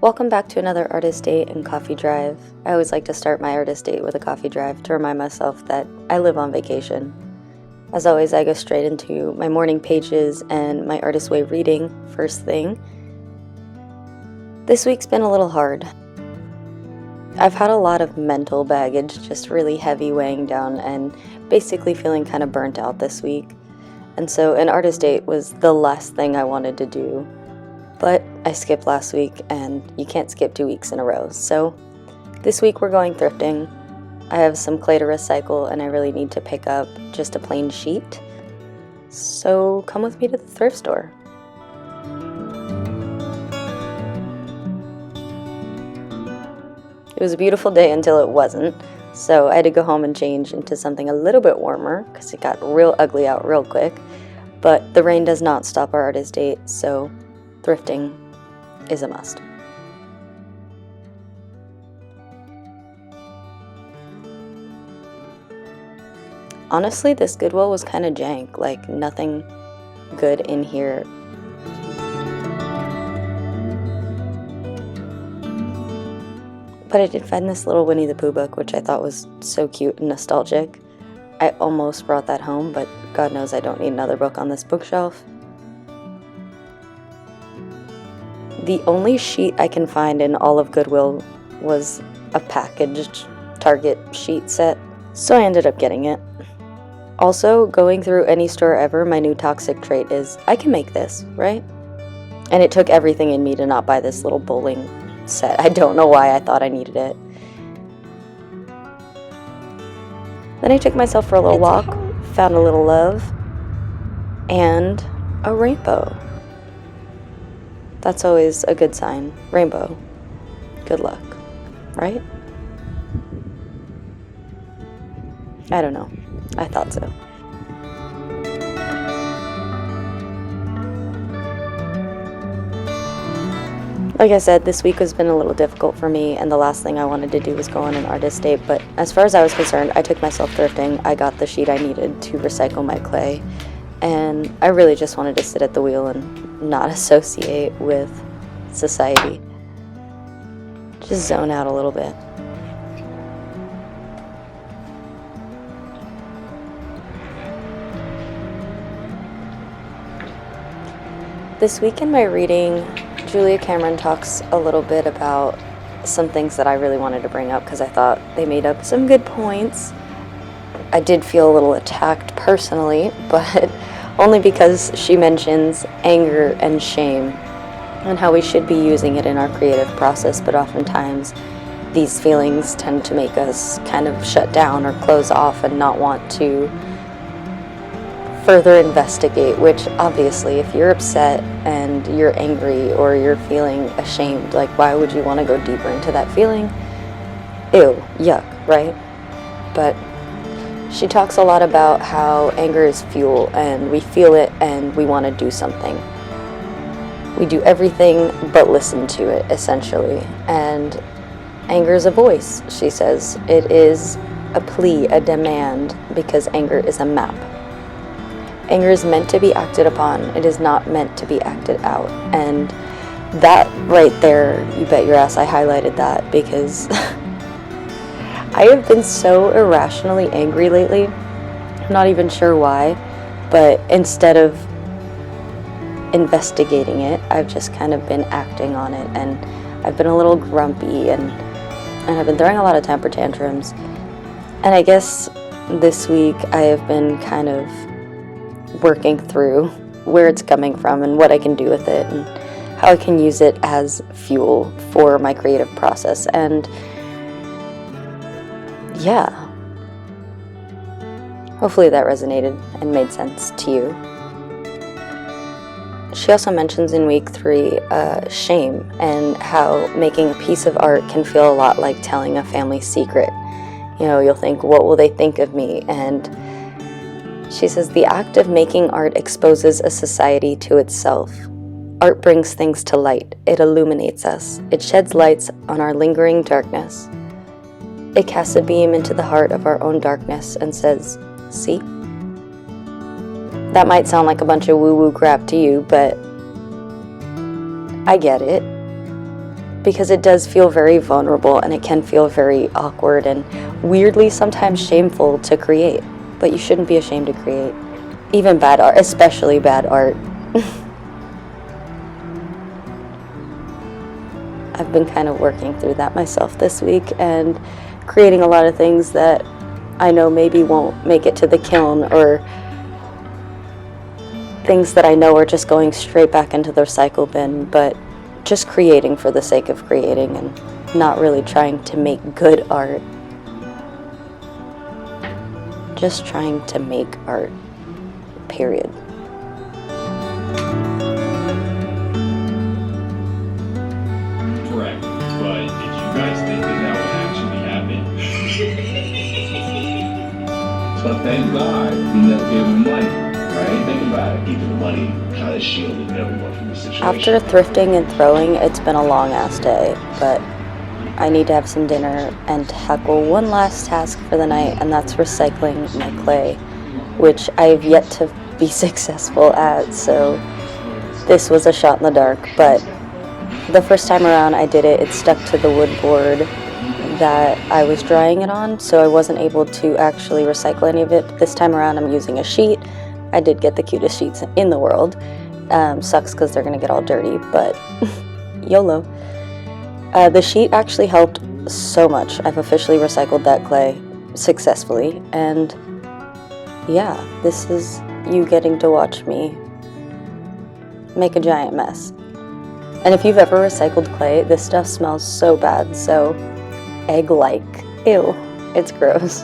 Welcome back to another artist date and coffee drive. I always like to start my artist date with a coffee drive to remind myself that I live on vacation. As always, I go straight into my morning pages and my Artist Way reading first thing. This week's been a little hard. I've had a lot of mental baggage, just really heavy weighing down and basically feeling kind of burnt out this week. And so an artist date was the last thing I wanted to do. But I skipped last week, and you can't skip 2 weeks in a row. So this week we're going thrifting. I have some clay to recycle, and I really need to pick up just a plain sheet. So come with me to the thrift store. It was a beautiful day until it wasn't. So I had to go home and change into something a little bit warmer because it got real ugly out real quick. But the rain does not stop our artist date, so thrifting is a must. Honestly, this Goodwill was kind of jank, like nothing good in here. But I did find this little Winnie the Pooh book, which I thought was so cute and nostalgic. I almost brought that home, but God knows I don't need another book on this bookshelf. The only sheet I can find in all of Goodwill was a packaged Target sheet set, so I ended up getting it. Also, going through any store ever, my new toxic trait is, I can make this, right? And it took everything in me to not buy this little bowling set. I don't know why I thought I needed it. Then I took myself for a little walk, found a little love, and a rainbow. That's always a good sign. Rainbow. Good luck. Right? I don't know. I thought so. Like I said, this week has been a little difficult for me, and the last thing I wanted to do was go on an artist date, but as far as I was concerned, I took myself thrifting. I got the sheet I needed to recycle my clay, and I really just wanted to sit at the wheel and not associate with society. Just zone out a little bit. This week in my reading, Julia Cameron talks a little bit about some things that I really wanted to bring up because I thought they made up some good points. I did feel a little attacked personally, but only because she mentions anger and shame and how we should be using it in our creative process, but oftentimes these feelings tend to make us kind of shut down or close off and not want to further investigate, which obviously if you're upset and you're angry or you're feeling ashamed, like why would you want to go deeper into that feeling? Ew, yuck, right? But she talks a lot about how anger is fuel and we feel it and we want to do something. We do everything but listen to it, essentially. And anger is a voice, she says. It is a plea, a demand, because anger is a map. Anger is meant to be acted upon. It is not meant to be acted out. And that right there, you bet your ass I highlighted that because I have been so irrationally angry lately. I'm not even sure why, but instead of investigating it, I've just kind of been acting on it, and I've been a little grumpy and I've been throwing a lot of temper tantrums. And I guess this week I have been kind of working through where it's coming from and what I can do with it and how I can use it as fuel for my creative process. And yeah, hopefully that resonated and made sense to you. She also mentions in week 3 shame and how making a piece of art can feel a lot like telling a family secret. You know, you'll think, what will they think of me? And she says the act of making art exposes a society to itself. Art brings things to light. It illuminates us. It sheds lights on our lingering darkness. It casts a beam into the heart of our own darkness and says, see? That might sound like a bunch of woo-woo crap to you, but I get it. because it does feel very vulnerable and it can feel very awkward and weirdly sometimes shameful to create. But you shouldn't be ashamed to create. Even bad art, especially bad art. I've been kind of working through that myself this week and creating a lot of things that I know maybe won't make it to the kiln, or things that I know are just going straight back into the recycle bin, but just creating for the sake of creating and not really trying to make good art. Just trying to make art, period. Correct, but did you guys think that would actually happen? So thank God he never gave him money, right? Think about it. Even the money kind of shielded everyone from the situation. After thrifting and throwing, it's been a long ass day, but I need to have some dinner and tackle one last task for the night, and that's recycling my clay, which I've yet to be successful at, so this was a shot in the dark. But the first time around I did it, it stuck to the wood board that I was drying it on, so I wasn't able to actually recycle any of it. But this time around I'm using a sheet. I did get the cutest sheets in the world. Sucks because they're gonna get all dirty, but YOLO. The sheet actually helped so much. I've officially recycled that clay successfully, and yeah, this is you getting to watch me make a giant mess. And if you've ever recycled clay, this stuff smells so bad, so egg-like. Ew, it's gross.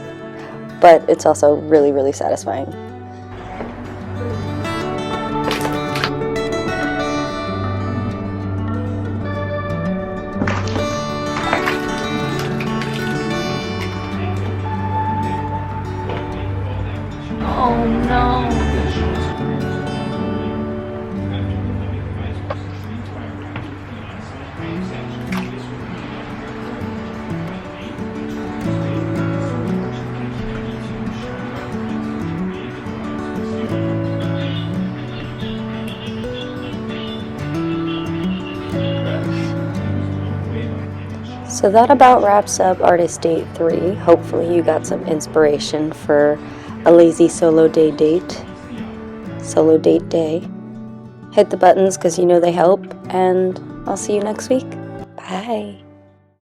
But it's also really, really satisfying. Oh no. So that about wraps up Artist Date 3. Hopefully you got some inspiration for a lazy solo date day. Hit the buttons because you know they help, and I'll see you next week. Bye.